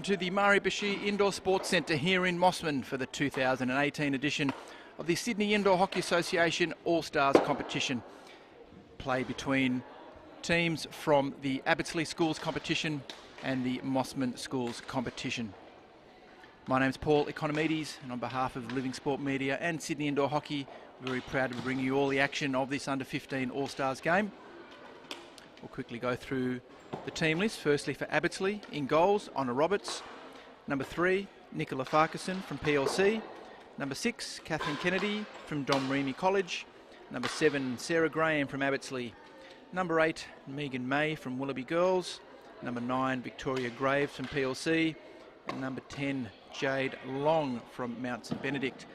to the Murray Bashir Indoor Sports Centre here in Mossman for the 2018 edition of the Sydney Indoor Hockey Association All-Stars competition. Play between teams from the Abbotsleigh Schools competition and the Mossman Schools competition. My name's Paul Economides, and on behalf of Living Sport Media and Sydney Indoor Hockey, we're very proud to bring you all the action of this under-15 All-Stars game. We'll quickly go through the team list. Firstly, for Abbotsleigh, in goals, Honor Roberts. Number 3, Nicola Farquharson from PLC. Number 6, Kathleen Kennedy from Domremy College. Number 7, Sarah Graham from Abbotsleigh. Number 8, Megan May from Willoughby Girls. Number 9, Victoria Graves from PLC. And number 10, Jade Long from Mount St Benedict.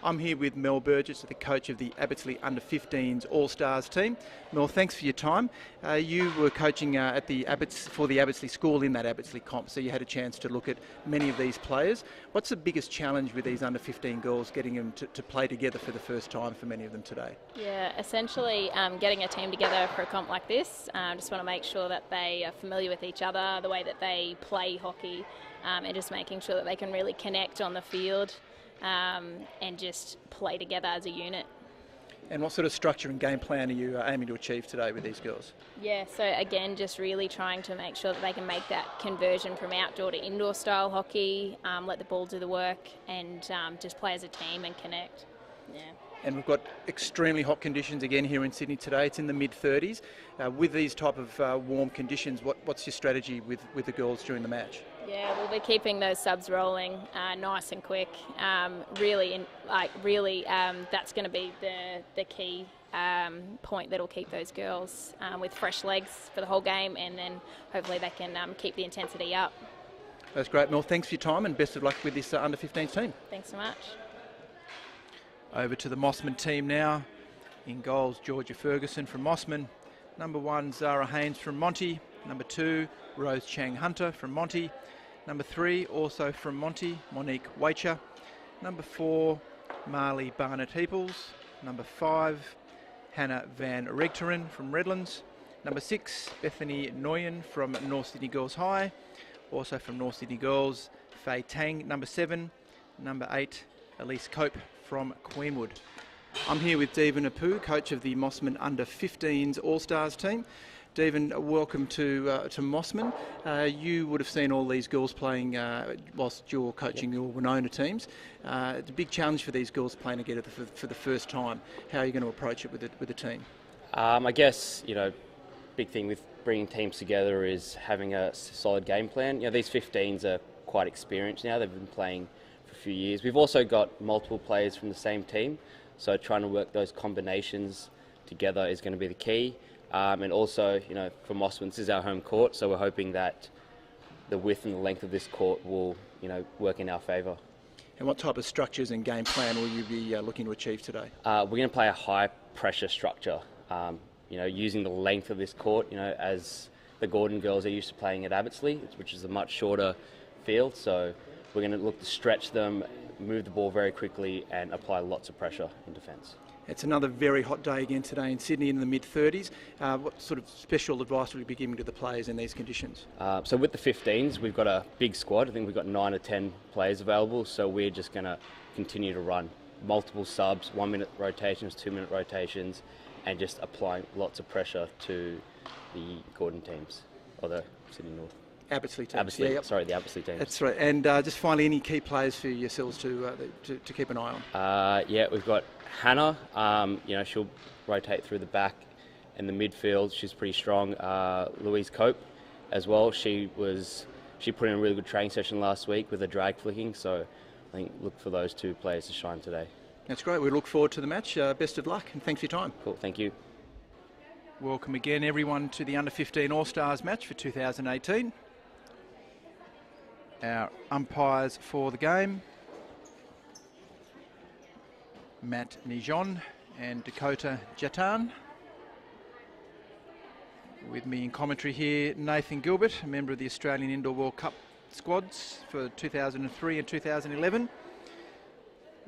I'm here with Mel Burgess, the coach of the Abbotsleigh Under-15s All-Stars team. Mel, thanks for your time. You were coaching for the Abbotsleigh School in that Abbotsleigh comp, so you had a chance to look at many of these players. What's the biggest challenge with these Under-15 girls, getting them to play together for the first time for many of them today? Yeah, essentially getting a team together for a comp like this. Just want to make sure that they are familiar with each other, the way that they play hockey, and just making sure that they can really connect on the field. And just play together as a unit. And what sort of structure and game plan are you aiming to achieve today with these girls? Yeah, so again, just really trying to make sure that they can make that conversion from outdoor to indoor style hockey, let the ball do the work, and just play as a team and connect. Yeah. And we've got extremely hot conditions again here in Sydney today. It's in the mid-30s. With these type of warm conditions, what's your strategy with the girls during the match? Yeah, we'll be keeping those subs rolling nice and quick. That's going to be the key point that'll keep those girls with fresh legs for the whole game, and then hopefully they can keep the intensity up. That's great, Mel. Thanks for your time and best of luck with this under-15s team. Thanks so much. Over to the Mossman team now. In goals, Georgia Ferguson from Mossman. Number 1, Zara Haynes from Monty. Number 2, Rose Chang Hunter from Monty. Number 3, also from Monty, Monique Wacher. Number 4, Marley Barnett-Heeples. Number 5, Hannah Van Regteren from Redlands. Number 6, Bethany Nguyen from North Sydney Girls High. Also from North Sydney Girls, Faye Tang, number 7. Number 8, Elise Cope from Queenwood. I'm here with Devan Apu, coach of the Mossman Under-15s All-Stars team. Devan, welcome to Mossman. You would have seen all these girls playing whilst you're coaching your Winona teams. It's a big challenge for these girls playing together for the first time. How are you going to approach it with the team? I guess, big thing with bringing teams together is having a solid game plan. These 15s are quite experienced now. They've been playing for a few years. We've also got multiple players from the same team, so trying to work those combinations together is going to be the key. And also, for Mossman, this is our home court, so we're hoping that the width and the length of this court will, work in our favour. And what type of structures and game plan will you be looking to achieve today? We're going to play a high pressure structure, using the length of this court, as the Gordon girls are used to playing at Abbotsleigh, which is a much shorter field. So we're going to look to stretch them, move the ball very quickly and apply lots of pressure in defence. It's another very hot day again today in Sydney in the mid-30s. What sort of special advice will you be giving to the players in these conditions? So with the 15s, we've got a big squad. I think we've got 9 or 10 players available, so we're just going to continue to run multiple subs, 1-minute rotations, 2-minute rotations, and just applying lots of pressure to the Gordon teams, or the Sydney North. Abbotsleigh teams. Abbotsleigh, yeah, yep. Sorry, the Abbotsleigh teams. That's right. And just finally, any key players for yourselves to keep an eye on? We've got Hannah. She'll rotate through the back and the midfield. She's pretty strong. Louise Cope as well. She put in a really good training session last week with a drag flicking. So I think look for those 2 players to shine today. That's great. We look forward to the match. Best of luck and thanks for your time. Cool. Thank you. Welcome again, everyone, to the Under-15 All-Stars match for 2018. Our umpires for the game, Matt Nijon and Dakota Jatan. With me in commentary here, Nathan Gilbert, a member of the Australian Indoor World Cup squads for 2003 and 2011.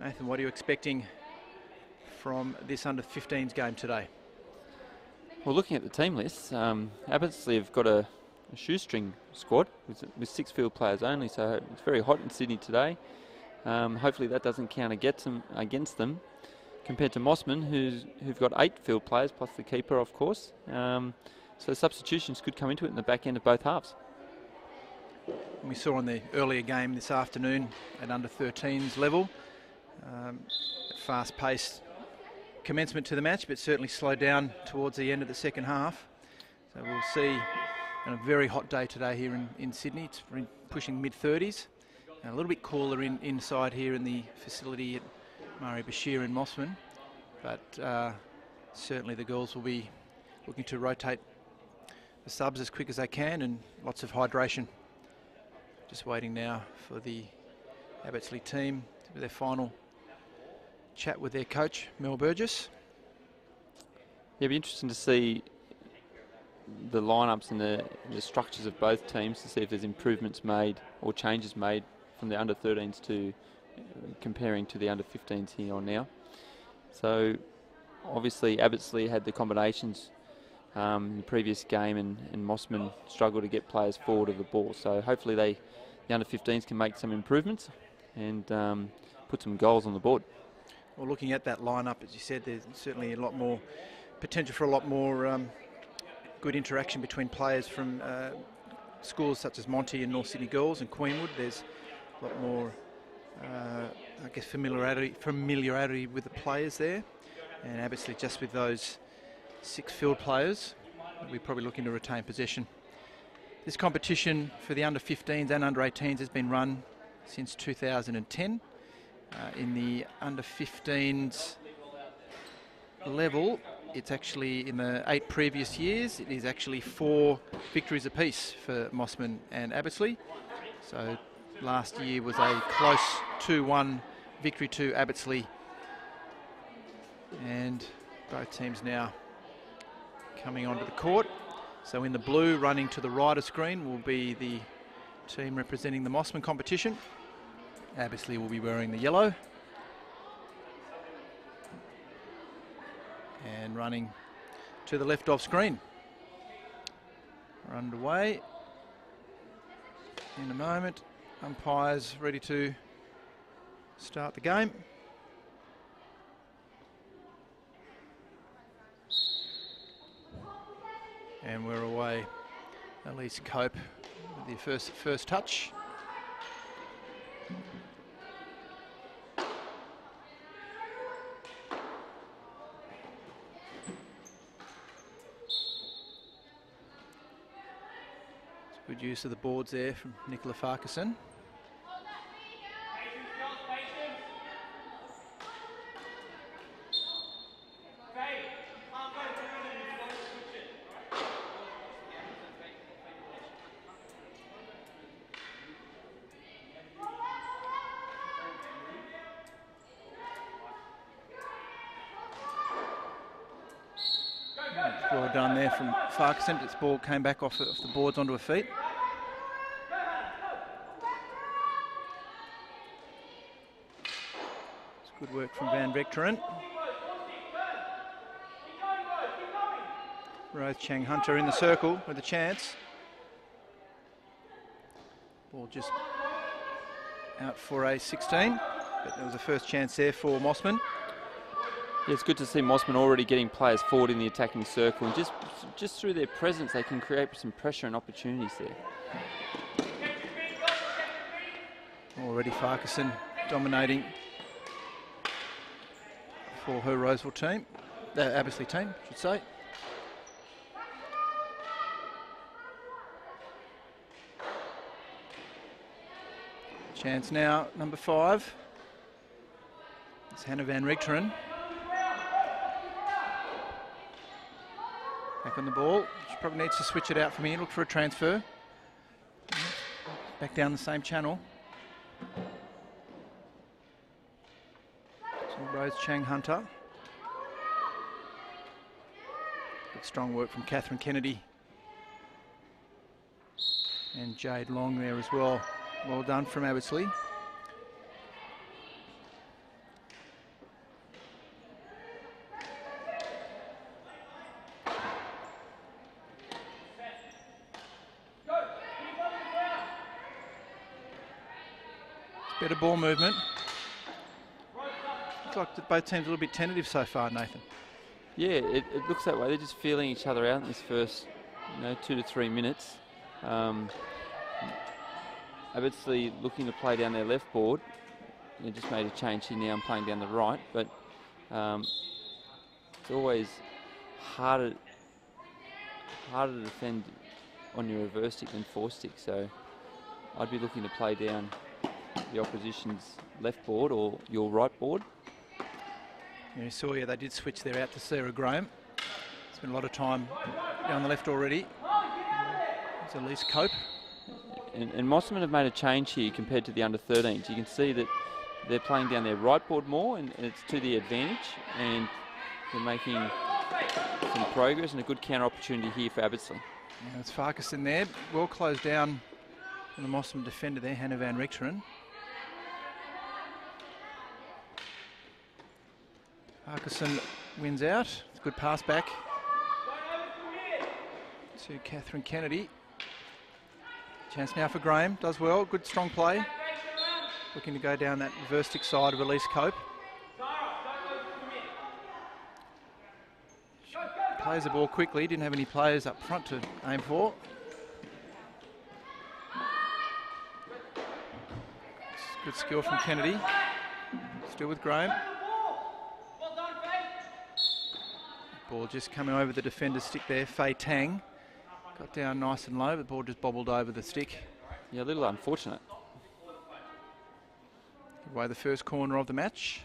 Nathan, what are you expecting from this Under-15s game today? Well, looking at the team list, Abbotsleigh have got a shoestring squad with 6 field players only, so it's very hot in Sydney today. Hopefully that doesn't count against them compared to Mossman, who've got 8 field players plus the keeper, of course. So substitutions could come into it in the back end of both halves. We saw in the earlier game this afternoon at under 13s level, fast-paced commencement to the match, but certainly slowed down towards the end of the second half. So we'll see on a very hot day today here in Sydney. It's pushing mid-30s. And a little bit cooler inside here in the facility at Murray Bashir in Mossman. But certainly the girls will be looking to rotate the subs as quick as they can, and lots of hydration. Just waiting now for the Abbottsley team to do their final chat with their coach, Mel Burgess. Yeah, it'll be interesting to see the lineups and the structures of both teams to see if there's improvements made or changes made from the under 13s to comparing to the under 15s here on now. So obviously Abbottsley had the combinations in the previous game, and Mossman struggled to get players forward of the ball. So hopefully the under 15s can make some improvements and put some goals on the board. Well, looking at that lineup, as you said, there's certainly a lot more potential for a lot more good interaction between players from schools such as Monty and North Sydney Girls and Queenwood. There's a lot more, I guess, familiarity with the players there. And obviously just with those 6 field players, we're probably looking to retain possession. This competition for the under 15s and under 18s has been run since 2010. In the under 15s level, it's actually in the 8 previous years, it is actually 4 victories apiece for Mossman and Abbottsley. So last year was a close 2-1 victory to Abbottsley. And both teams now coming onto the court. So in the blue, running to the right of screen, will be the team representing the Mossman competition. Abbottsley will be wearing the yellow. And running to the left of screen. We're underway. In a moment, umpires ready to start the game. And we're away. Elise Cope with the first touch. Good use of the boards there from Nicola Farquharson. Well done there from Farquharson. Its ball came back off the boards onto her feet. It's good work from Van Vechteren. Rose Chang Hunter in the circle with a chance. Ball just out for a 16, but there was a first chance there for Mossman. Yeah, it's good to see Mossman already getting players forward in the attacking circle, and just through their presence they can create some pressure and opportunities there. Already Farquharson dominating for her Roseville team, Abbottsley team, I should say. Chance now, number 5. It's Hannah Van Vechteren. Back on the ball. She probably needs to switch it out from here, look for a transfer. Back down the same channel. So Rose Chang Hunter. Good strong work from Catherine Kennedy. And Jade Long there as well. Well done from Abbottsley. Better ball movement. Looks like both teams a little bit tentative so far, Nathan. Yeah, it looks that way. They're just feeling each other out in this first 2 to 3 minutes. Obviously looking to play down their left board. They just made a change here now. I'm playing down the right, but it's always harder to defend on your reverse stick than four stick. So I'd be looking to play down the opposition's left board or your right board. Yeah, you saw, they did switch there out to Sarah Graham. Spent a lot of time down the left already. There's Elise Cope. And Mosman have made a change here compared to the under-13s. You can see that they're playing down their right board more, and it's to their advantage, and they're making some progress and a good counter opportunity here for Abbottsley. Yeah, it's Farquharson there, well closed down from the Mosman defender there, Hannah van Richteren. Farquharson wins out. It's a good pass back to Catherine Kennedy. Chance now for Graham, does well, good strong play. Looking to go down that reverse stick side of Elise Cope. Plays the ball quickly, didn't have any players up front to aim for. Good skill from Kennedy. Still with Graham. Ball just coming over the defender's stick there, Fei Tang. Got down nice and low, but the ball just bobbled over the stick. Yeah, a little unfortunate. Give away the first corner of the match.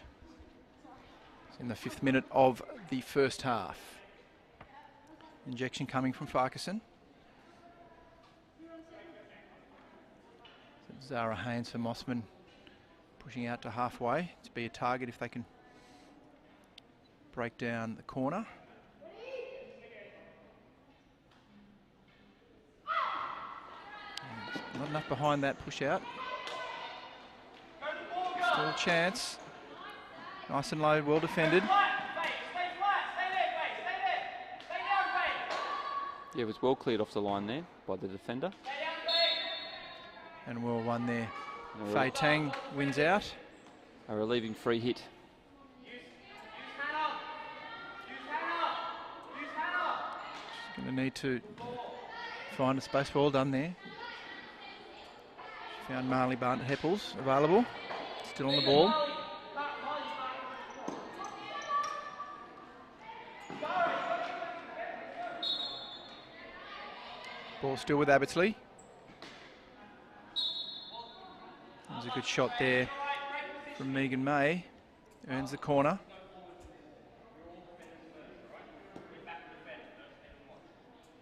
It's in the 5th minute of the first half. Injection coming from Farquharson. Zara Haynes for Mosman pushing out to halfway to be a target if they can break down the corner. Not enough behind that push out. Still a chance. Nice and low, well defended. Yeah, it was well cleared off the line there by the defender. And well won there. Fei Tang wins out. A relieving free hit. She's going to need to find a space. Well done there. Found Marley Barnett-Heppels available. Still on the ball. Ball still with Abbottsley. There's a good shot there from Megan May. Earns the corner.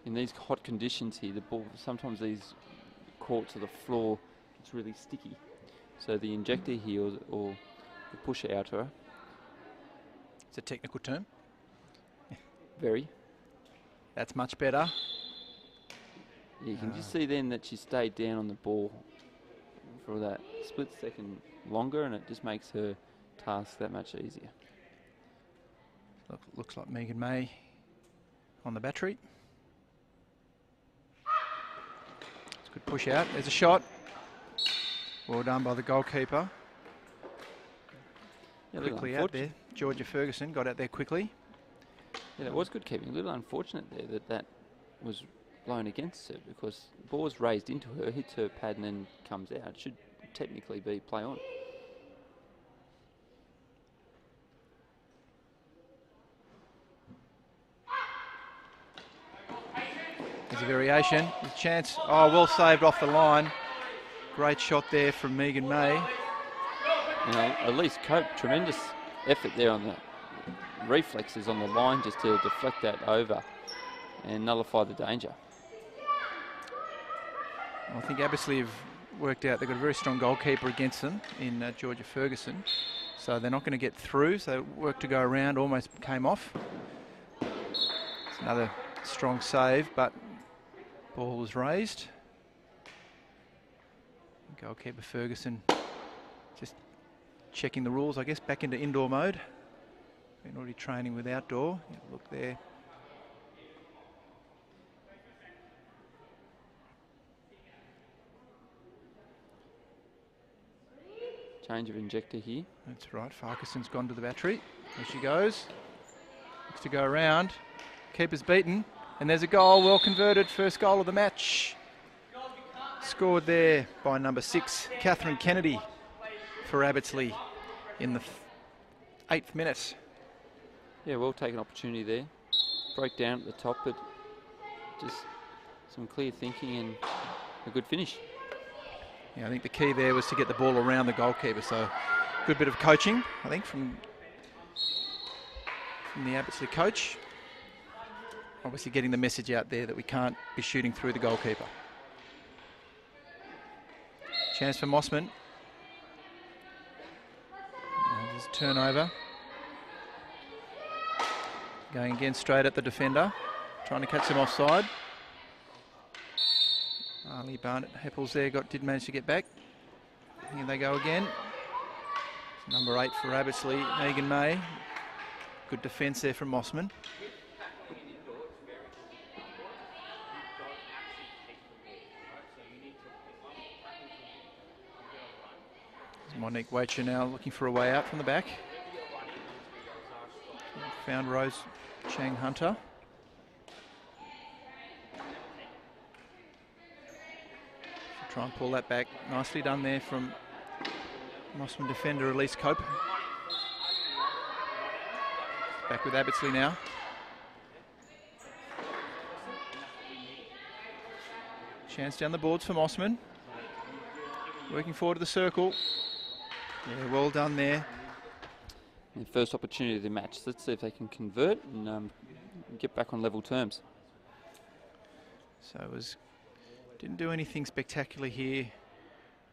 In these hot conditions here, the ball, sometimes these courts or the floor, it's really sticky. So the injector here or the push outer. It's a technical term. Very. That's much better. Yeah, you can just see then that she stayed down on the ball for that split second longer, and it just makes her task that much easier. Looks like Megan May on the battery. It's a good push out. There's a shot. Well done by the goalkeeper. Yeah, quickly out there. Georgia Ferguson got out there quickly. Yeah, that was good keeping. A little unfortunate there that was blown against her, because the ball was raised into her, hits her pad and then comes out. It should technically be play on. There's a variation. There's a chance. Oh, well saved off the line. Great shot there from Megan May. Elise Cope, tremendous effort there on the reflexes on the line just to deflect that over and nullify the danger. I think Abbottsley have worked out they've got a very strong goalkeeper against them in Georgia Ferguson. So they're not going to get through. So work to go around almost came off. It's another strong save, but ball was raised. Goalkeeper Ferguson just checking the rules, I guess, back into indoor mode. Been already training with outdoor. Yeah, look there. Change of injector here. That's right, Farquharson's gone to the battery. There she goes. Looks to go around. Keeper's beaten. And there's a goal, well converted, first goal of the match. Scored there by number 6, Catherine Kennedy for Abbottsley in the 8th minute. Yeah, well taken opportunity there. Broke down at the top, but just some clear thinking and a good finish. Yeah, I think the key there was to get the ball around the goalkeeper, so good bit of coaching, I think, from the Abbottsley coach. Obviously getting the message out there that we can't be shooting through the goalkeeper. Chance for Mossman. There's a turnover. Going again straight at the defender, trying to catch him offside. Ali Barnett Heppels there did manage to get back. Here they go again. Number 8 for Abbottsley, Megan May. Good defence there from Mossman. Monique Wacher now looking for a way out from the back. Found Rose Chang Hunter. She'll try and pull that back. Nicely done there from Mossman defender Elise Cope. Back with Abbottsley now. Chance down the boards for Mossman. Working forward to the circle. Yeah, well done there. The first opportunity of the match. Let's see if they can convert and get back on level terms. So it didn't do anything spectacular here.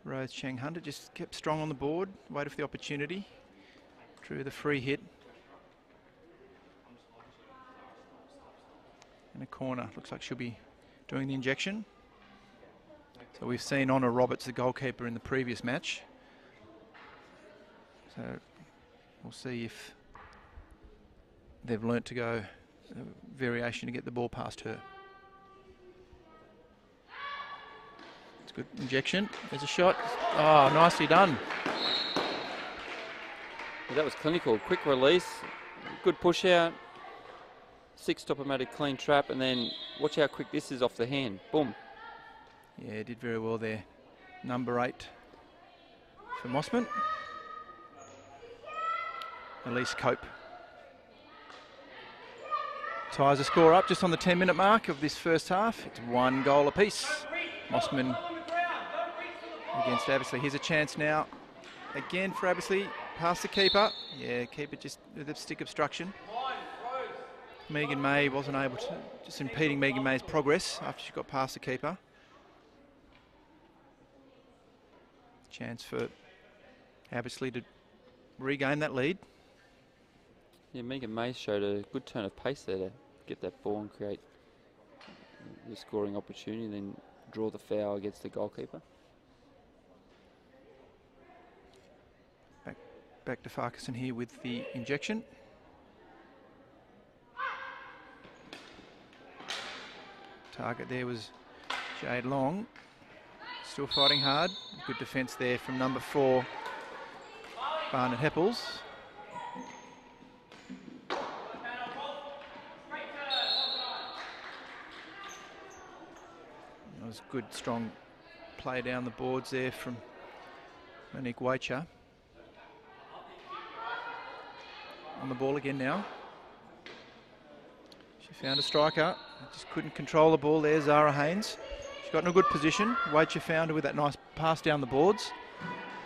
Rose Chang Hunter just kept strong on the board, waited for the opportunity, drew the free hit. In a corner, looks like she'll be doing the injection. So we've seen Honor Roberts, the goalkeeper, in the previous match. So we'll see if they've learnt to go a variation to get the ball past her. It's a good injection. There's a shot. Oh, nicely done. Yeah, that was clinical. Quick release, good push out, 6-stop-o-matic clean trap, and then watch how quick this is off the hand. Boom. Yeah, did very well there. Number 8 for Mossman. Elise Cope ties the score up just on the 10-minute mark of this first half. It's 1 goal apiece. Mossman against Abbottsley. Here's a chance now again for Abbottsley. Past the keeper. Yeah, keeper just with a stick obstruction. Megan May wasn't able to, just impeding Megan May's progress after she got past the keeper. Chance for Abbottsley to regain that lead. Yeah, Megan May showed a good turn of pace there to get that ball and create the scoring opportunity, and then draw the foul against the goalkeeper. Back to Farquharson here with the injection. Target there was Jade Long. Still fighting hard. Good defence there from number 4, Barnett Heppels. That was good, strong play down the boards there from Monique Wacher. On the ball again now. She found a striker. Just couldn't control the ball there, Zara Haynes. She got in a good position. Wacher found her with that nice pass down the boards.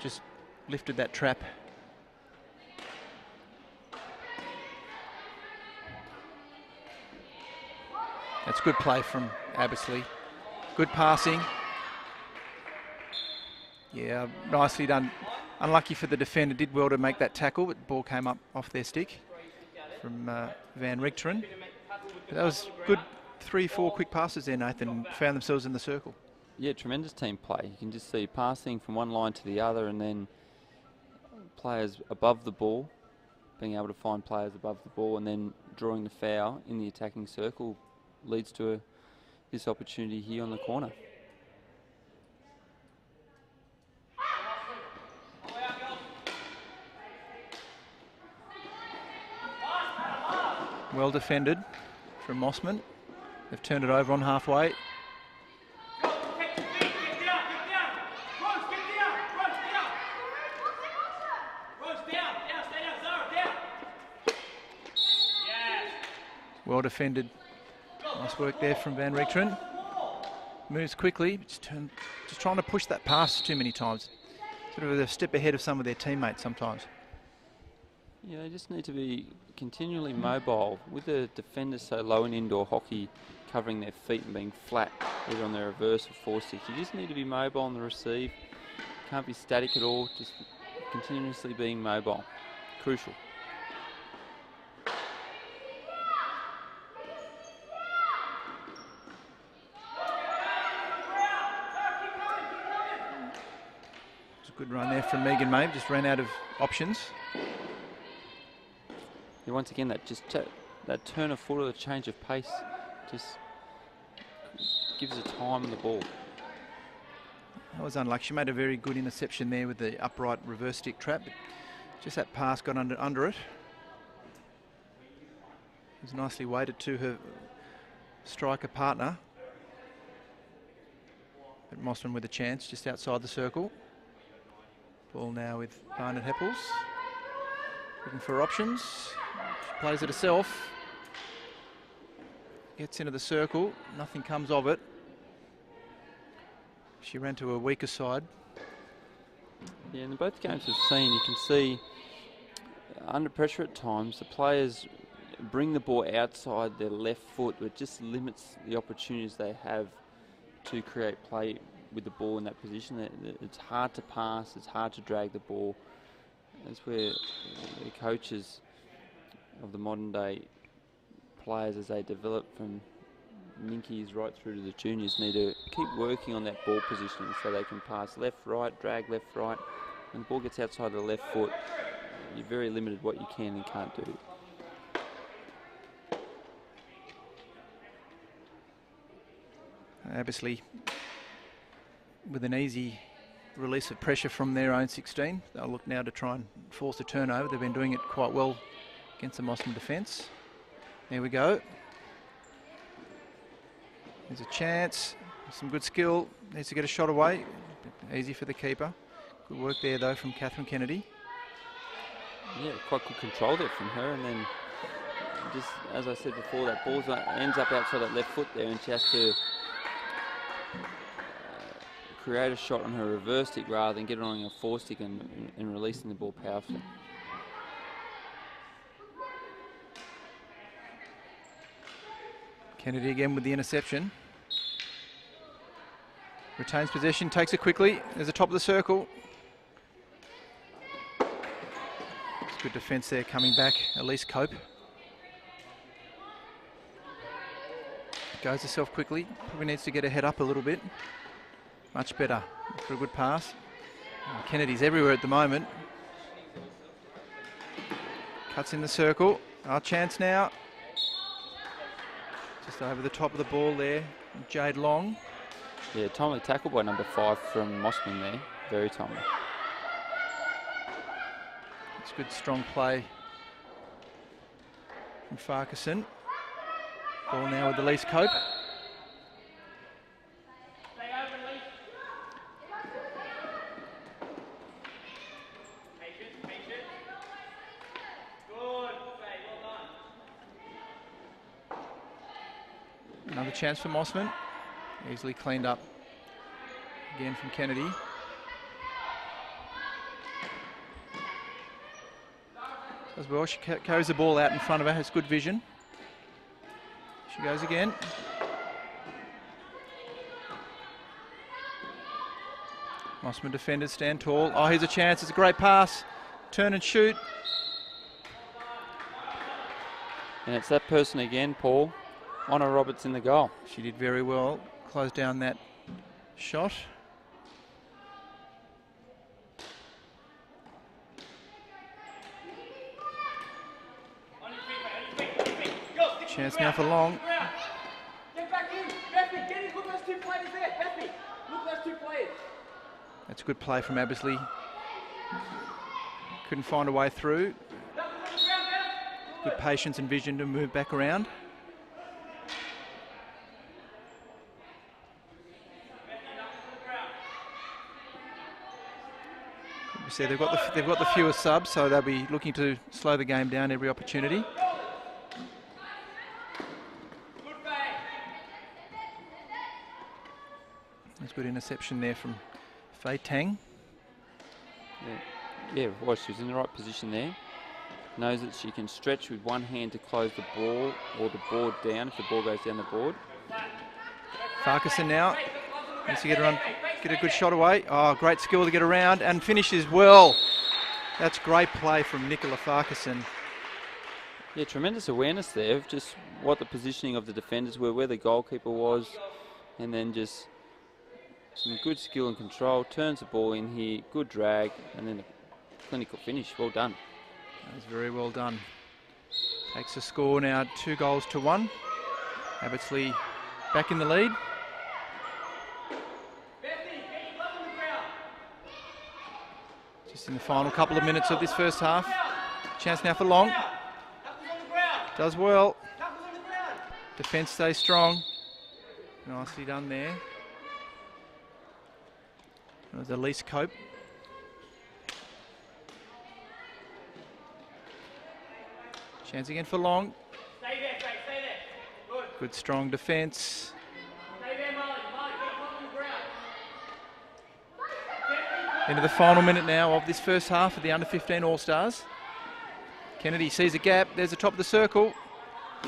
Just lifted that trap. That's good play from Abbottsley. Good passing. Yeah, nicely done. Unlucky for the defender, did well to make that tackle, but the ball came up off their stick from Van Richteren. But that was good 3-4 quick passes there, Nathan, and found themselves in the circle. Yeah, tremendous team play. You can just see passing from one line to the other, and then players above the ball, being able to find players above the ball, and then drawing the foul in the attacking circle leads to this opportunity here on the corner. Well defended from Mossman. They've turned it over on halfway. Well defended. Nice work there from Van Richteren. Moves quickly, just trying to push that pass too many times. Sort of a step ahead of some of their teammates sometimes. Yeah, they just need to be continually mobile. With the defenders so low in indoor hockey, covering their feet and being flat, either on their reverse or four sticks, you just need to be mobile on the receive. Can't be static at all, just continuously being mobile. Crucial. Good run there from Megan Mabe, just ran out of options. Yeah, once again, that turn of foot or the change of pace just gives her time on the ball. That was unlucky. She made a very good interception there with the upright reverse stick trap. But just that pass got under it. It was nicely weighted to her striker partner. But Mossman with a chance just outside the circle. Ball now with Barnett Heppels. Looking for options. She plays it herself. Gets into the circle. Nothing comes of it. She ran to a weaker side. Yeah, in both games we've seen, you can see under pressure at times, the players bring the ball outside their left foot, which just limits the opportunities they have to create play with the ball in that position. It's hard to pass, it's hard to drag the ball. That's where the coaches of the modern day players, as they develop from minkies right through to the juniors, need to keep working on that ball positioning so they can pass left, right, drag left, right. When the ball gets outside the left foot, you're very limited what you can and can't do. Obviously, with an easy release of pressure from their own 16, they'll look now to try and force a turnover. They've been doing it quite well against the Mossman defence. There we go. There's a chance. Some good skill. Needs to get a shot away. Easy for the keeper. Good work there, though, from Catherine Kennedy. Yeah, quite good control there from her. And then, just as I said before, that ball ends up outside that left foot there, and she has to create a shot on her reverse stick rather than get it on her four stick and releasing the ball powerfully. Kennedy again with the interception. Retains possession, takes it quickly. There's the top of the circle. It's good defence there coming back. Elise Cope. Goes herself quickly. Probably needs to get her head up a little bit. Much better for a good pass. Kennedy's everywhere at the moment. Cuts in the circle. Our chance now. Just over the top of the ball there. Jade Long. Yeah, timely tackle by number 5 from Mossman there. Very timely. It's good strong play from Farquharson. Ball now with Elise Cope. Another chance for Mossman. Easily cleaned up again from Kennedy. As well, she carries the ball out in front of her, has good vision. She goes again. Mossman defenders stand tall. Oh, here's a chance. It's a great pass. Turn and shoot. And it's that person again, Paul. Honor Roberts in the goal. She did very well. Closed down that shot. Chance now for Long. Get back in. Bethany, get in. Look at those two players there. Bethany, look at those two players. That's a good play from Abersley. Couldn't find a way through. Good patience and vision to move back around. We see they've got the fewer subs, so they'll be looking to slow the game down every opportunity. There's good interception there from Fei Tang. Yeah, well, she's in the right position there. Knows that she can stretch with one hand to close the ball or the board down if the ball goes down the board. Farquharson now needs to get a good shot away. Oh, great skill to get around and finishes well. That's great play from Nicola Farquharson. Yeah, tremendous awareness there of just what the positioning of the defenders were, where the goalkeeper was, and then just some good skill and control. Turns the ball in here, good drag, and then a clinical finish. Well done. That was very well done. Takes the score now 2-1. Abbottsley back in the lead. Just in the final couple of minutes of this first half. Chance now for Long. Does well. Defence stays strong. Nicely done there. That was Elise Cope. Chance again for Long. Stay there, stay there. Good strong defence. Stay there, Molly. Molly, get up on the ground. Into the final minute now of this first half of the under-15 All-Stars. Kennedy sees a gap. There's the top of the circle.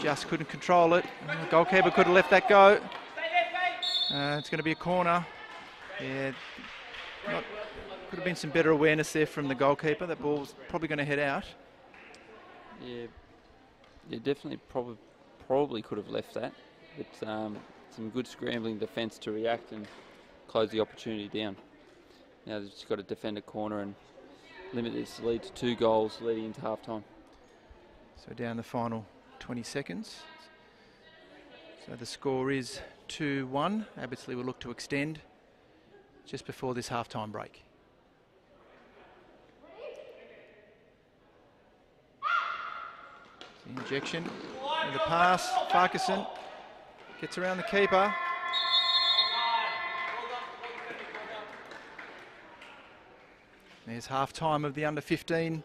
Just couldn't control it. The goalkeeper could have left that go. It's going to be a corner. Yeah, could have been some better awareness there from the goalkeeper. That ball's probably going to head out. Yeah, definitely probably could have left that. But some good scrambling defence to react and close the opportunity down. Now they've just got to defend a corner and limit this lead to 2 goals leading into half-time. So down the final 20 seconds. So the score is 2-1. Abbottsley will look to extend just before this half-time break. The injection and the pass. Farquharson gets around the keeper. There's half-time of the under-15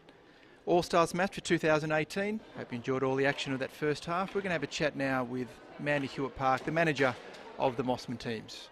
All-Stars match for 2018. Hope you enjoyed all the action of that first half. We're going to have a chat now with Mandy Hewitt-Park, the manager of the Mossman teams.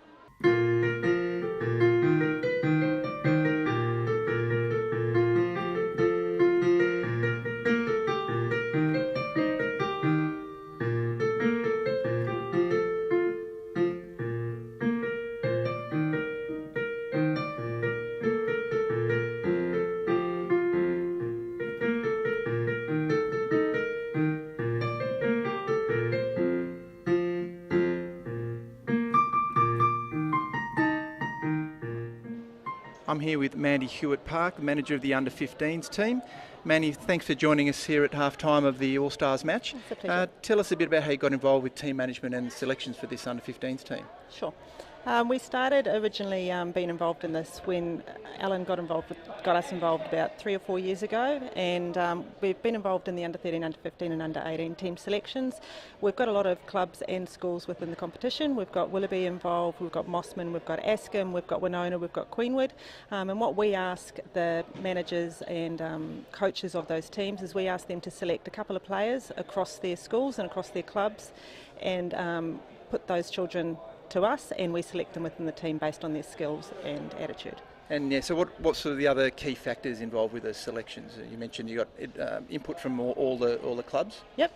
I'm here with Mandy Hewitt-Park, the manager of the under-15s team. Mandy, thanks for joining us here at half-time of the All-Stars match. It's a pleasure. Tell us a bit about how you got involved with team management and selections for this under-15s team. Sure. We started originally being involved in this when Alan got us involved about 3 or 4 years ago, and we've been involved in the under-13, under-15 and under-18 team selections. We've got a lot of clubs and schools within the competition. We've got Willoughby involved, we've got Mossman, we've got Askham, we've got Winona, we've got Queenwood, and what we ask the managers and coaches of those teams is we ask them to select a couple of players across their schools and across their clubs and put those children to us, and we select them within the team based on their skills and attitude. And yeah, so what sort of the other key factors involved with those selections? You mentioned you got input from all the clubs. Yep.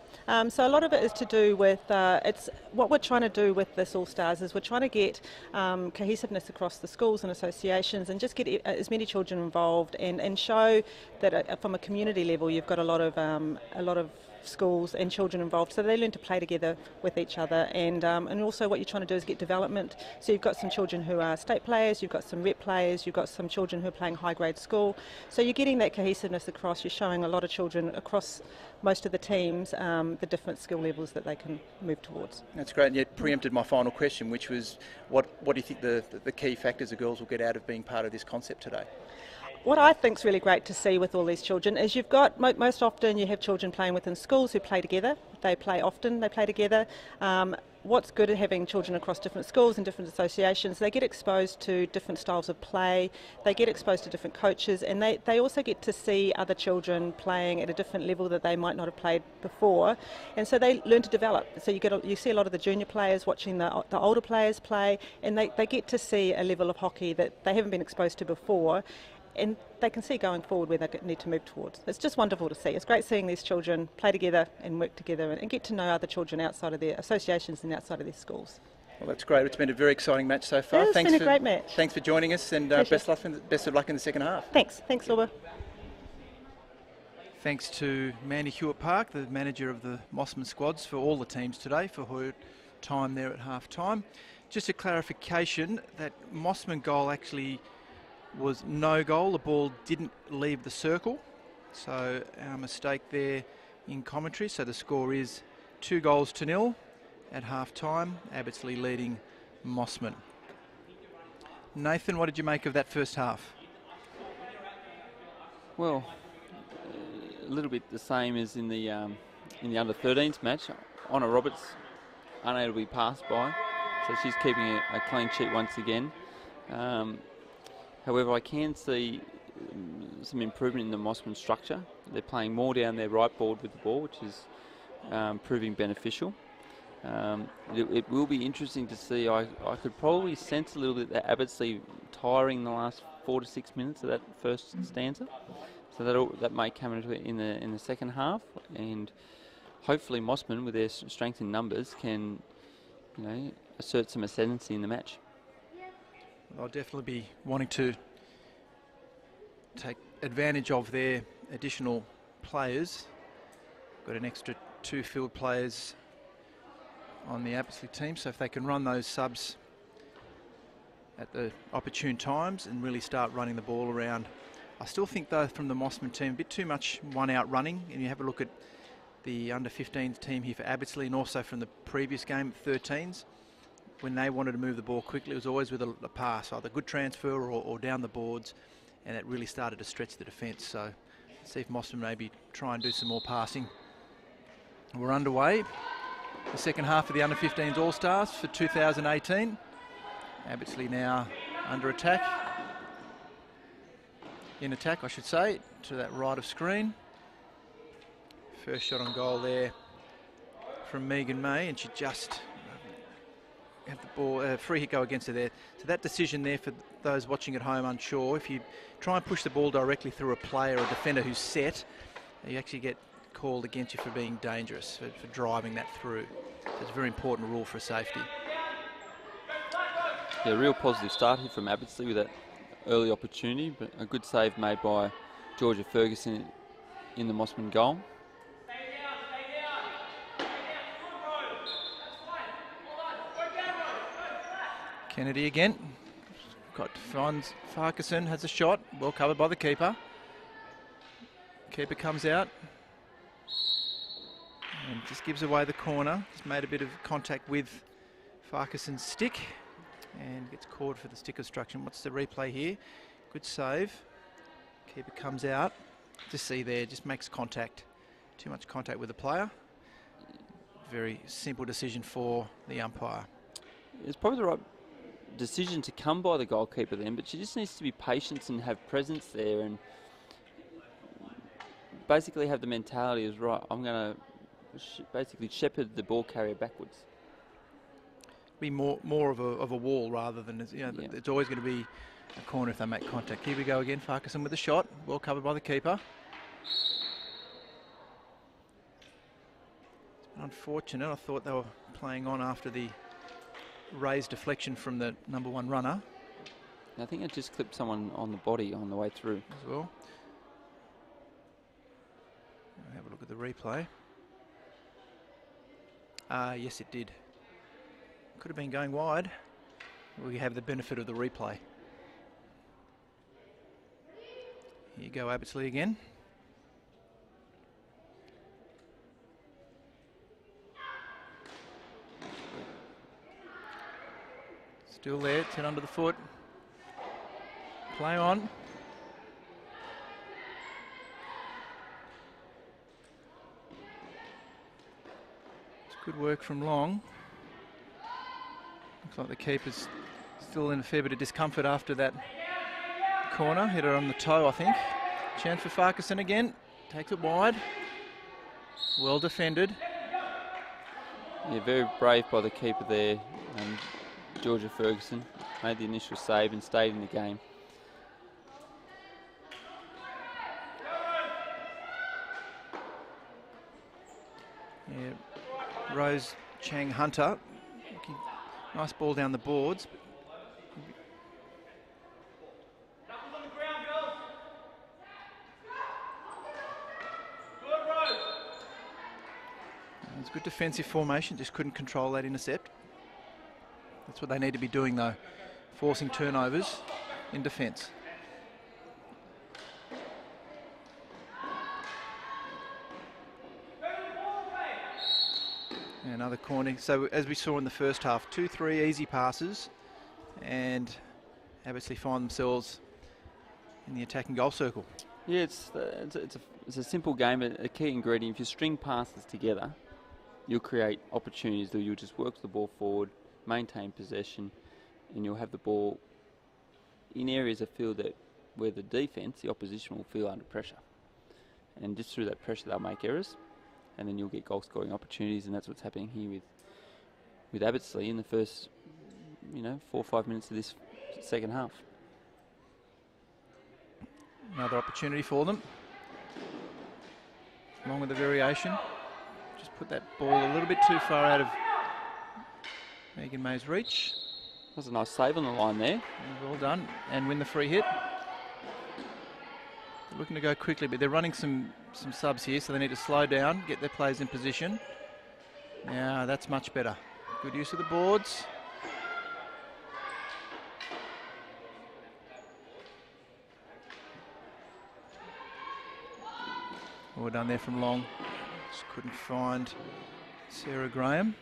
So a lot of it is to do with it's what we're trying to do with this All Stars is we're trying to get cohesiveness across the schools and associations, and just get as many children involved, and show that from a community level you've got a lot of schools and children involved, so they learn to play together with each other, and also what you're trying to do is get development. So you've got some children who are state players, you've got some rep players, you've got some children who are playing high grade school, so you're getting that cohesiveness across. You're showing a lot of children across most of the teams the different skill levels that they can move towards. That's great, and you preempted my final question, which was what do you think the key factors the girls will get out of being part of this concept today? What I think is really great to see with all these children is you've got, most often you have children playing within schools who play together. They play often, they play together. What's good at having children across different schools and different associations, they get exposed to different styles of play, they get exposed to different coaches, and they also get to see other children playing at a different level that they might not have played before, and so they learn to develop. So you see a lot of the junior players watching the older players play, and they get to see a level of hockey that they haven't been exposed to before, and they can see going forward where they need to move towards. It's just wonderful to see. It's great seeing these children play together and work together and get to know other children outside of their associations and outside of their schools. Well, that's great. It's been a very exciting match so far. It's been a great match. Thanks for joining us, and best of luck in the second half. Thanks, Laura. Thanks to Mandy Hewitt-Park, the manager of the Mossman squads, for all the teams today, for her time there at half-time. Just a clarification, that Mossman goal actually was no goal. The ball didn't leave the circle, so our mistake there in commentary. So the score is 2-0 at half-time. Abbottsley leading Mossman. Nathan, what did you make of that first half? Well, a little bit the same as in the under-13s match. Honor Roberts unable to be passed by, so she's keeping a clean sheet once again. However, I can see some improvement in the Mossman structure. They're playing more down their right board with the ball, which is proving beneficial. It will be interesting to see. I could probably sense a little bit that Abbottsley tiring the last 4 to 6 minutes of that first stanza. So that may come into it in the second half, and hopefully Mossman, with their strength in numbers, can assert some ascendancy in the match. I'll definitely be wanting to take advantage of their additional players. Got an extra 2 field players on the Abbottsley team, so if they can run those subs at the opportune times and really start running the ball around. I still think, though, from the Mossman team, a bit too much one-out running, and you have a look at the under-15s team here for Abbottsley, and also from the previous game, 13s. When they wanted to move the ball quickly, it was always with a pass, either good transfer or down the boards, and it really started to stretch the defence. So let's see if Mossman maybe try and do some more passing. We're underway. The second half of the under-15s All-Stars for 2018. Abbottsley now under attack. In attack, I should say, to that right of screen. First shot on goal there from Megan May, and she just have the ball, free hit go against her there. So that decision there, for those watching at home unsure, if you try and push the ball directly through a player or defender who's set, you actually get called against you for being dangerous, for driving that through. So it's a very important rule for safety. Yeah, real positive start here from Abbottsley with that early opportunity, but a good save made by Georgia Ferguson in the Mossman goal. Kennedy again. Finds Farquharson, has a shot, well covered by the keeper. Keeper comes out and just gives away the corner. He's made a bit of contact with Farquharson's stick and gets called for the stick obstruction. What's the replay here? Good save. Keeper comes out. Just see there, just makes contact. Too much contact with the player. Very simple decision for the umpire. It's probably the right decision to come by the goalkeeper then, but she just needs to be patient and have presence there, and basically have the mentality as, right, I'm going to basically shepherd the ball carrier backwards. Be more of a wall rather than, it's always going to be a corner if they make contact. Here we go again, Farquharson with a shot, well covered by the keeper. It's been unfortunate. I thought they were playing on after the raised deflection from the number 1 runner. I think it just clipped someone on the body on the way through as well. I'll have a look at the replay. Yes, it did. Could have been going wide. We have the benefit of the replay. Here you go, Abbottsley again. Still there, 10 under the foot. Play on. Good work from Long. Looks like the keeper's still in a fair bit of discomfort after that corner. Hit her on the toe, I think. Chance for Farquharson again. Takes it wide. Well defended. Yeah, very brave by the keeper there. Georgia Ferguson made the initial save and stayed in the game. Yeah, Rose Chang Hunter. Nice ball down the boards. It's good defensive formation, just couldn't control that intercept. That's what they need to be doing though, forcing turnovers in defence. Another corner. So as we saw in the first half, 2-3 easy passes, and Abbottsley find themselves in the attacking goal circle. Yeah, it's a simple game, but a key ingredient. If you string passes together, you'll create opportunities that you'll just work the ball forward, maintain possession, and you'll have the ball in areas of field that where the defence, the opposition, will feel under pressure. And just through that pressure, they'll make errors, and then you'll get goal scoring opportunities, and that's what's happening here with Abbottsley in the first 4 or 5 minutes of this second half. Another opportunity for them. Along with the variation. Just put that ball a little bit too far out of Megan May's reach. That was a nice save on the line there. Well done. And win the free hit. They're looking to go quickly, but they're running some subs here, so they need to slow down, get their players in position. Yeah, that's much better. Good use of the boards. Well done there from Long. Just couldn't find Sarah Graham.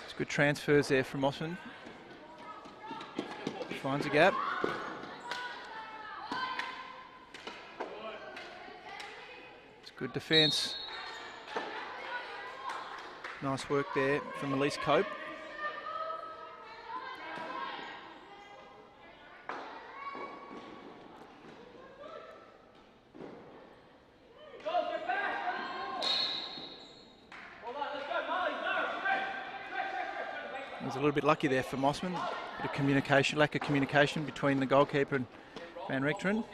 It's good transfers there from Mossman. Finds a gap. Good defence. Nice work there from Elise Cope. Was a little bit lucky there for Mossman. Bit of communication, lack of communication between the goalkeeper and Van Rechteren.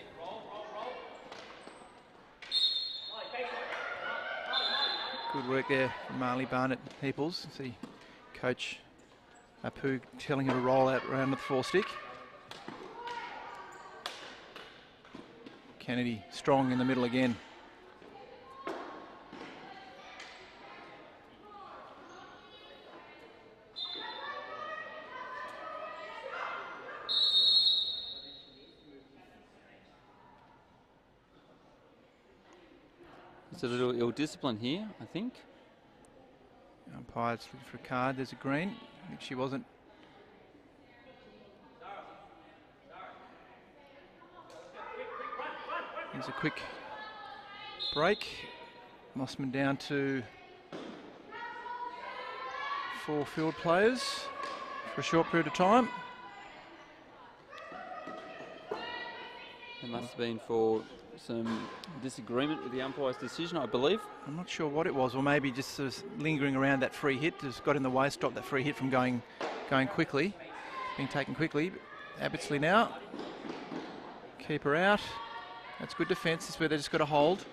Good work there from Marley Barnett-Heeples. See Coach Apu telling her to roll out around with the 4-stick. Kennedy strong in the middle again. It's a little ill-discipline here, I think. Umpire's looking for a card. There's a green. I think she wasn't. There's a quick break. Mossman down to 4 field players for a short period of time. It must have been for some disagreement with the umpire's decision, I believe. I'm not sure what it was, or maybe just sort of lingering around that free hit. Just got in the way, stopped that free hit from going quickly, being taken quickly. Abbottsley now. Keeper out. That's good defence. This is where they just got to hold.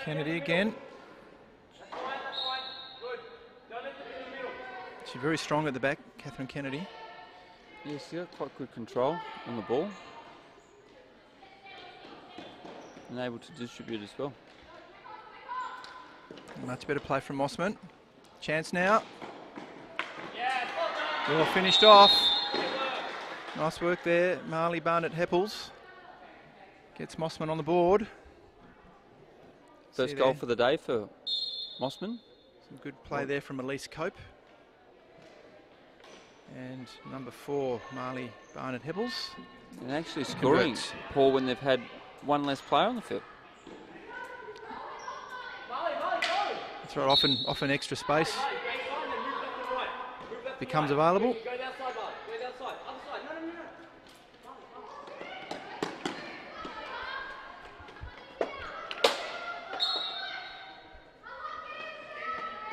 Kennedy again. She's very strong at the back, Catherine Kennedy. Yeah, she's got quite good control on the ball. And able to distribute as well. Much better play from Mossman. Chance now. Well finished off. Nice work there, Marley Barnett-Heppels. Gets Mossman on the board. First goal for the day for Mossman. Some good play there from Elise Cope. And number 4, Marley Barnett-Heppels. And actually scoring, Paul, when they've had one less player on the field. That's right, often extra space becomes available.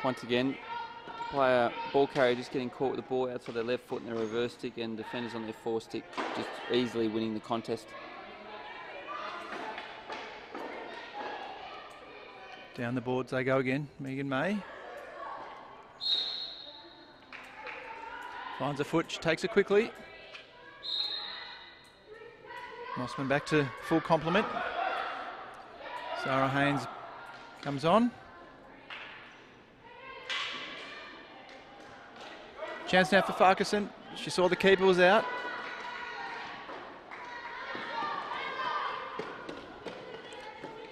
Once again, ball carrier just getting caught with the ball outside their left foot and their reverse stick, and defenders on their forestick just easily winning the contest. Down the boards they go again, Megan May. Finds a foot, she takes it quickly. Mossman back to full complement. Sarah Haynes comes on. Chance now for Farquharson. She saw the keeper was out.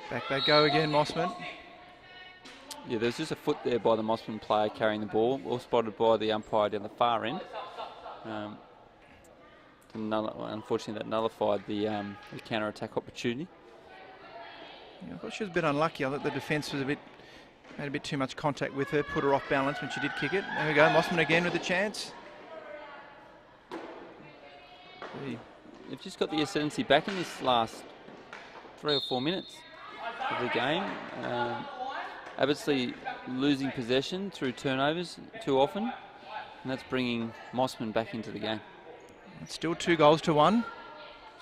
Back they go again, Mossman. Yeah, there's just a foot there by the Mossman player carrying the ball, all spotted by the umpire down the far end. Unfortunately, that nullified the counter-attack opportunity. Yeah, I thought she was a bit unlucky. I thought the defence was made a bit too much contact with her, put her off balance when she did kick it. There we go, Mossman again with the chance. They've just got the ascendancy back in this last 3 or 4 minutes of the game. Abbottsley losing possession through turnovers too often, and that's bringing Mossman back into the game. It's still 2-1.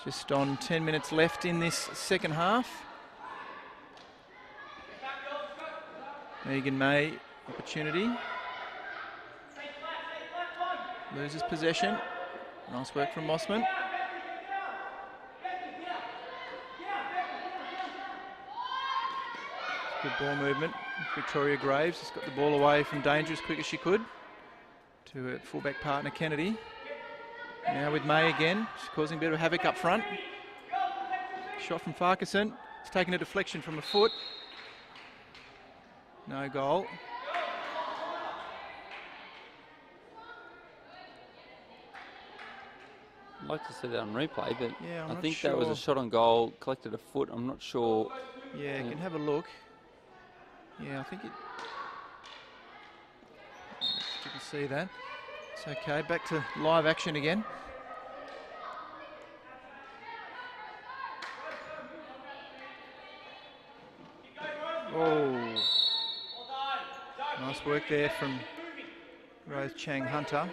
Just on 10 minutes left in this second half. Megan May, opportunity. Loses possession. Nice work from Mossman. Good ball movement. Victoria Graves has got the ball away from danger as quick as she could to her fullback partner Kennedy. Now with May again, she's causing a bit of havoc up front. Shot from Farquharson. It's taken a deflection from a foot. No goal. I'd like to see that on replay, but yeah, I think that was a shot on goal, collected a foot. I'm not sure. Yeah, you can have a look. Yeah, I think it. You can see that. It's okay. Back to live action again. Oh. Nice work there from Rose Chang Hunter.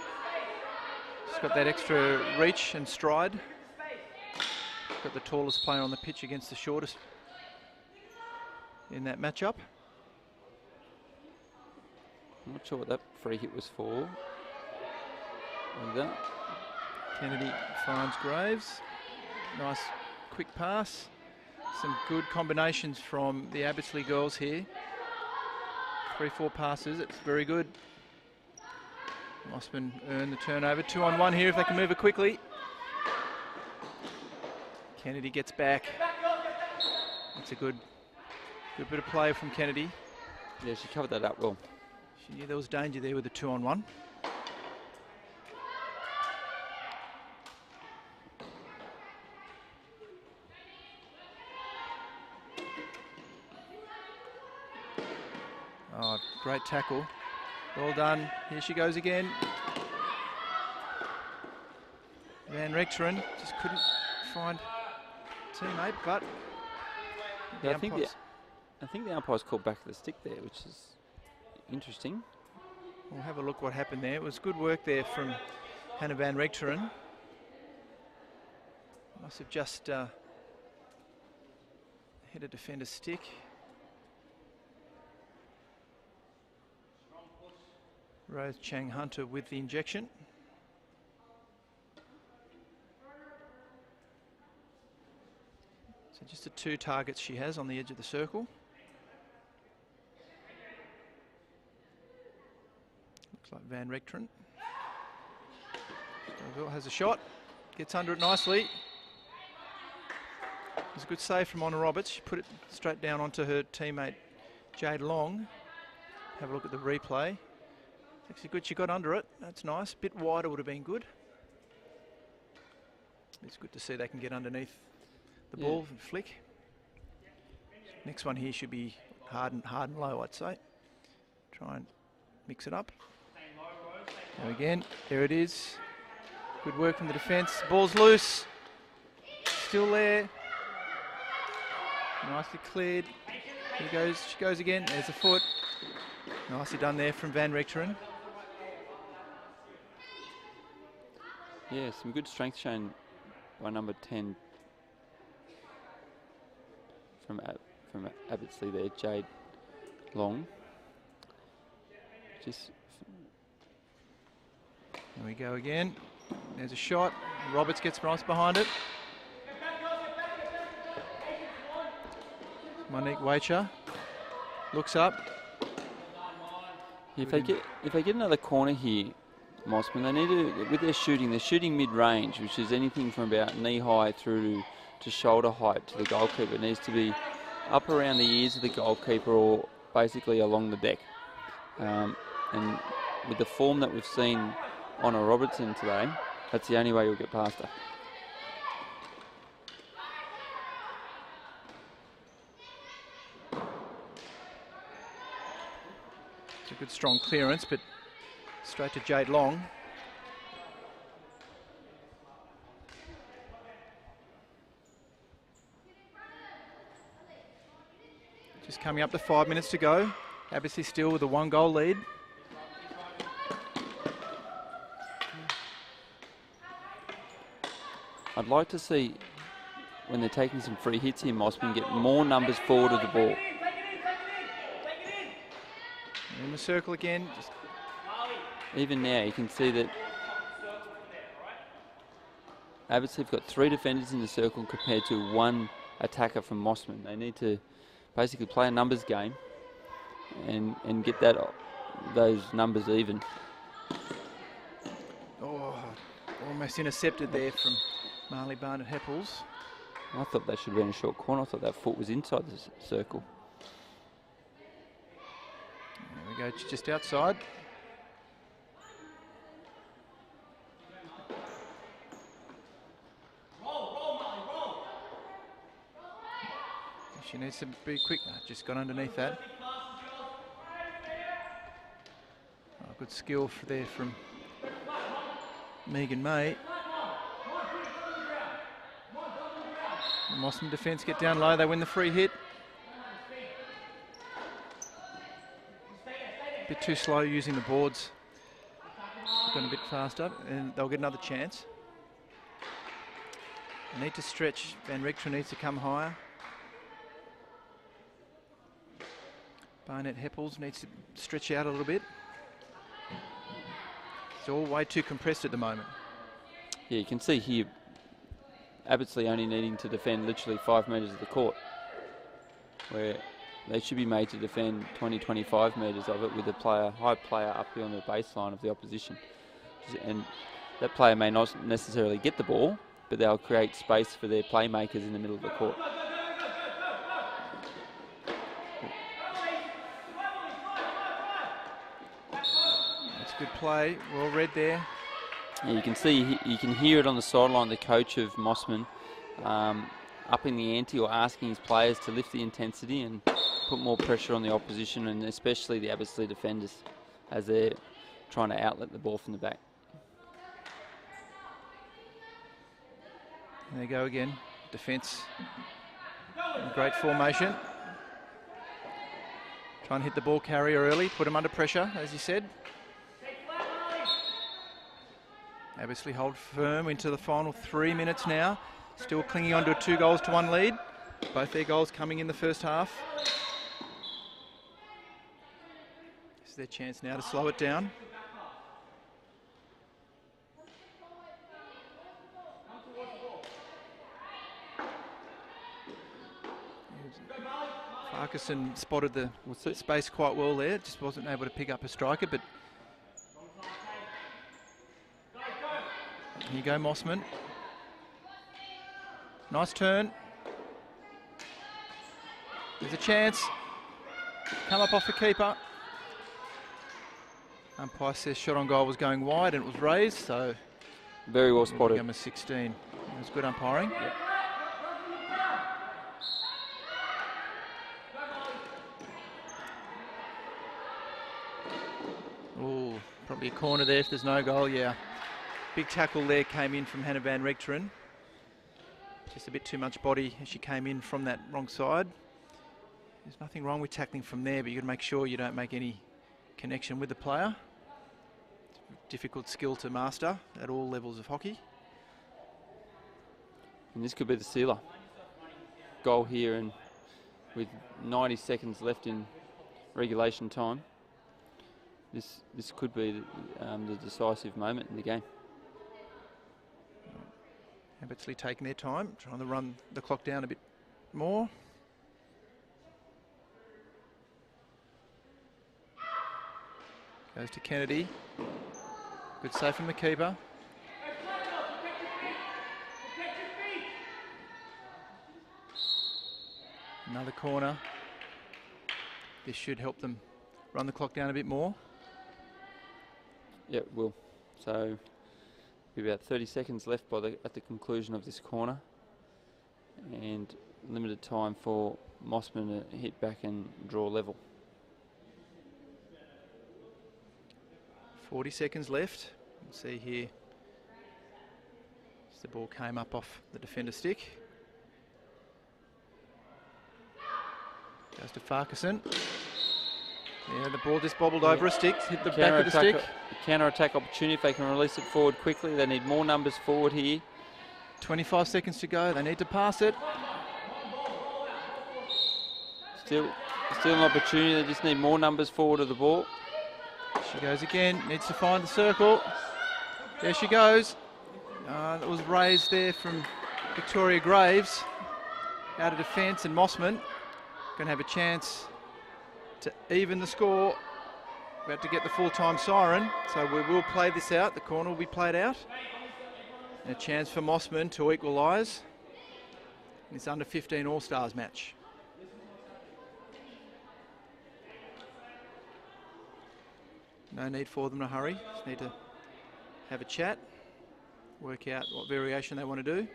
She's got that extra reach and stride. Got the tallest player on the pitch against the shortest in that matchup. I'm not sure what that free hit was for. Either. Kennedy finds Graves. Nice quick pass. Some good combinations from the Abbottsley girls here. 3-4 passes, it's very good. Mossman earned the turnover. 2-on-1 here if they can move it quickly. Kennedy gets back. It's a good bit of play from Kennedy. Yeah, she covered that up well. She knew there was danger there with the 2-on-1. Oh, great tackle. Well done. Here she goes again. Van Rechteren just couldn't find a teammate, but yeah, I think the umpire's called back to the stick there, which is interesting. We'll have a look what happened there. It was good work there from Hannah Van Rechteren. Must have just hit a defender's stick. Rose Chang Hunter with the injection. So just the 2 targets she has on the edge of the circle. Looks like Van Rechteren. Bill has a shot, gets under it nicely. It's a good save from Honor Roberts. She put it straight down onto her teammate Jade Long. Have a look at the replay. Actually good, she got under it. That's nice. A bit wider would have been good. It's good to see they can get underneath the ball and flick. Next one here should be hard and low, I'd say. Try and mix it up. There again, there it is. Good work from the defence. Ball's loose. Still there. Nicely cleared. Here goes, she goes again. There's a foot. Nicely done there from Van Rechteren. Yeah, some good strength shown by number 10 from Abbottsley there, Jade Long. Just there we go again. There's a shot. Roberts gets nice behind it. Monique Wacher looks up. If they get another corner here, Mossman, they need to, with their shooting, they're shooting mid-range, which is anything from about knee-high through to shoulder height to the goalkeeper. It needs to be up around the ears of the goalkeeper or basically along the deck. And with the form that we've seen Honor Robertson today, that's the only way you'll get past her. It's a good strong clearance, but straight to Jade Long. Just coming up to 5 minutes to go. Abbottsley still with a 1-goal lead. I'd like to see, when they're taking some free hits here, Mossman, get more numbers forward of the ball. In the circle again. Even now, you can see that Abbottsley have got 3 defenders in the circle compared to 1 attacker from Mossman. They need to basically play a numbers game and get those numbers even. Oh, almost intercepted there from Marley Barnett-Heppels. I thought that should have been a short corner. I thought that foot was inside the circle. There we go, just outside. She needs to be quick. No, just got underneath that. Oh, good skill there from Megan May. The Mossman defence get down low. They win the free hit. A bit too slow using the boards. Gone a bit faster, and they'll get another chance. They need to stretch. Van Rechteren needs to come higher. Barnett-Heppels needs to stretch out a little bit. It's all way too compressed at the moment. Yeah, you can see here Abbottsley only needing to defend literally 5 metres of the court, where they should be made to defend 20-25 metres of it with a high player up here on the baseline of the opposition. And that player may not necessarily get the ball, but they'll create space for their playmakers in the middle of the court. Good play, well read there. Yeah, you can see, you can hear it on the sideline, the coach of Mossman upping the ante or asking his players to lift the intensity and put more pressure on the opposition, and especially the Abbottsley defenders as they're trying to outlet the ball from the back. There you go again, defence in great formation. Try and hit the ball carrier early, put him under pressure, as you said. Abbottsley hold firm into the final 3 minutes now. Still clinging on to a 2-goals-to-1 lead. Both their goals coming in the first half. This is their chance now to slow it down. Farquharson spotted the space quite well there. Just wasn't able to pick up a striker, but Here you go, Mossman. Nice turn. There's a chance. Come up off the keeper. Umpire says shot on goal was going wide and it was raised, so Very well spotted. Number 16. It was good umpiring. Yep. Oh, probably a corner there if there's no goal, yeah. Big tackle there came in from Hannah van Rechteren. Just a bit too much body as she came in from that wrong side. There's nothing wrong with tackling from there, but you've got to make sure you don't make any connection with the player. It's a difficult skill to master at all levels of hockey. And this could be the sealer. Goal here, and with 90 seconds left in regulation time, this could be the decisive moment in the game. Abbottsley taking their time, trying to run the clock down a bit more. Goes to Kennedy. Good save from the keeper. Another corner. This should help them run the clock down a bit more. Yeah, it will. So be about 30 seconds left at the conclusion of this corner, and limited time for Mossman to hit back and draw level. 40 seconds left. Let's see here. As the ball came up off the defender's stick. Goes to Farquharson. Yeah, the ball just bobbled over a stick, hit the back of the stick. Counter-attack opportunity if they can release it forward quickly. They need more numbers forward here. 25 seconds to go. They need to pass it. Still an opportunity. They just need more numbers forward of the ball. She goes again. Needs to find the circle. There she goes. That was raised there from Victoria Graves. Out of defence, and Mossman going to have a chance to even the score. About to get the full-time siren, so we will play this out. The corner will be played out. And a chance for Mossman to equalise in this under-15 All-Stars match. No need for them to hurry. Just need to have a chat, work out what variation they want to do.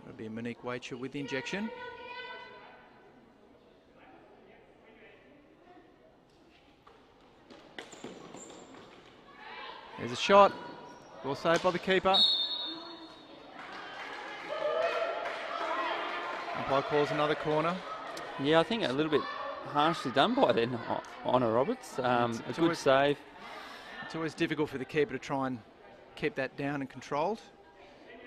It'll be Monique Wacher with the injection. There's a shot. Well saved by the keeper. Umpire calls another corner. Yeah, I think a little bit harshly done by then, Honor Roberts. A good save. It's always difficult for the keeper to try and keep that down and controlled.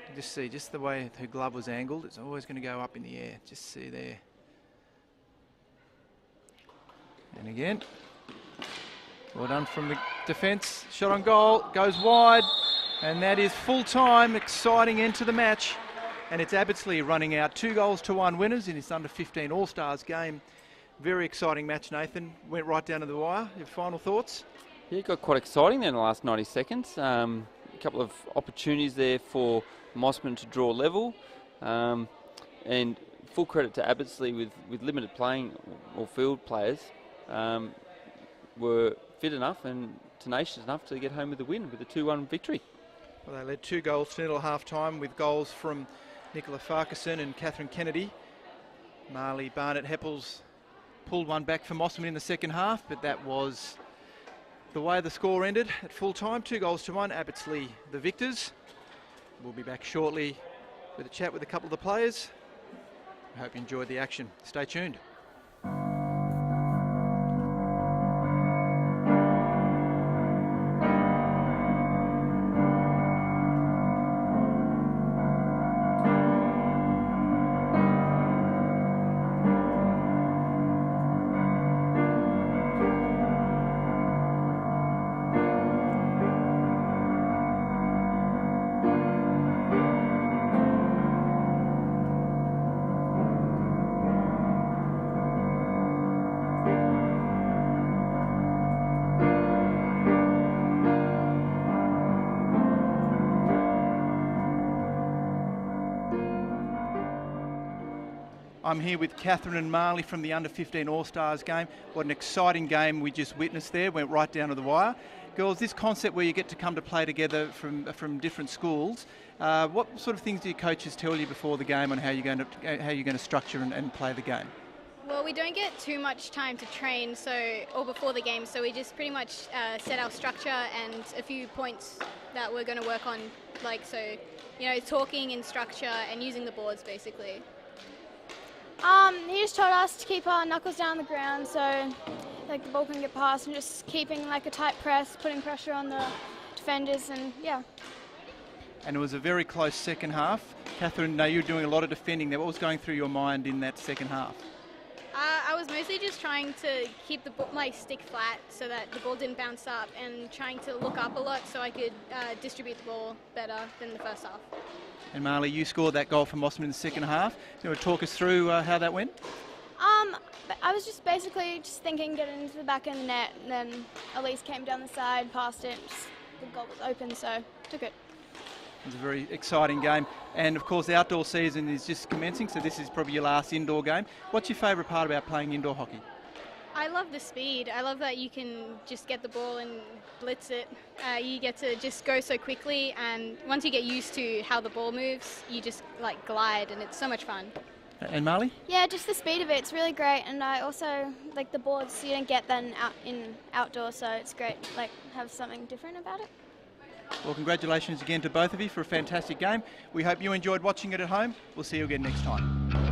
You just see just the way her glove was angled, it's always going to go up in the air. Just see there. And again, well done from the defence. Shot on goal, goes wide, and that is full time. Exciting end to the match. And it's Abbottsley running out 2-1 winners in this under-15 All-Stars game. Very exciting match, Nathan. Went right down to the wire. Your final thoughts? Yeah, it got quite exciting there in the last 90 seconds. A couple of opportunities there for Mossman to draw level. And full credit to Abbottsley with limited playing or field players. Were fit enough and tenacious enough to get home with the win with a 2-1 victory. Well, they led 2-0 at half-time with goals from Nicola Farquharson and Catherine Kennedy. Marley Barnett-Heppels pulled one back for Mossman in the second half, but that was the way the score ended at full time. 2-1, Abbottsley the victors. We'll be back shortly with a chat with a couple of the players. I hope you enjoyed the action. Stay tuned. I'm here with Catherine and Marley from the Under-15 All-Stars game. What an exciting game we just witnessed there, went right down to the wire. Girls, this concept where you get to come to play together from different schools, what sort of things do your coaches tell you before the game on how you're going to structure and play the game? Well, we don't get too much time to train, or before the game, so we just pretty much set our structure and a few points that we're going to work on, talking in structure and using the boards basically. He just told us to keep our knuckles down on the ground so the ball can get past, and just keeping a tight press, putting pressure on the defenders, and yeah. And it was a very close second half. Catherine, now you're doing a lot of defending there. What was going through your mind in that second half? I was mostly just trying to keep my stick flat so that the ball didn't bounce up, and trying to look up a lot so I could distribute the ball better than the first half. And Marley, you scored that goal for Mossman in the second half. Do you want to talk us through how that went? I was just basically thinking get it into the back of the net, and then Elise came down the side, passed it, the goal was open, so took it. It was a very exciting game, and of course the outdoor season is just commencing, so this is probably your last indoor game. What's your favourite part about playing indoor hockey? I love the speed. I love that you can just get the ball and blitz it. You get to just go so quickly, and once you get used to how the ball moves, you just glide, and it's so much fun. And Marley? Yeah, just the speed of it, it's really great, and I also like the boards. You don't get that in outdoors, so it's great. Have something different about it. Well, congratulations again to both of you for a fantastic game. We hope you enjoyed watching it at home. We'll see you again next time.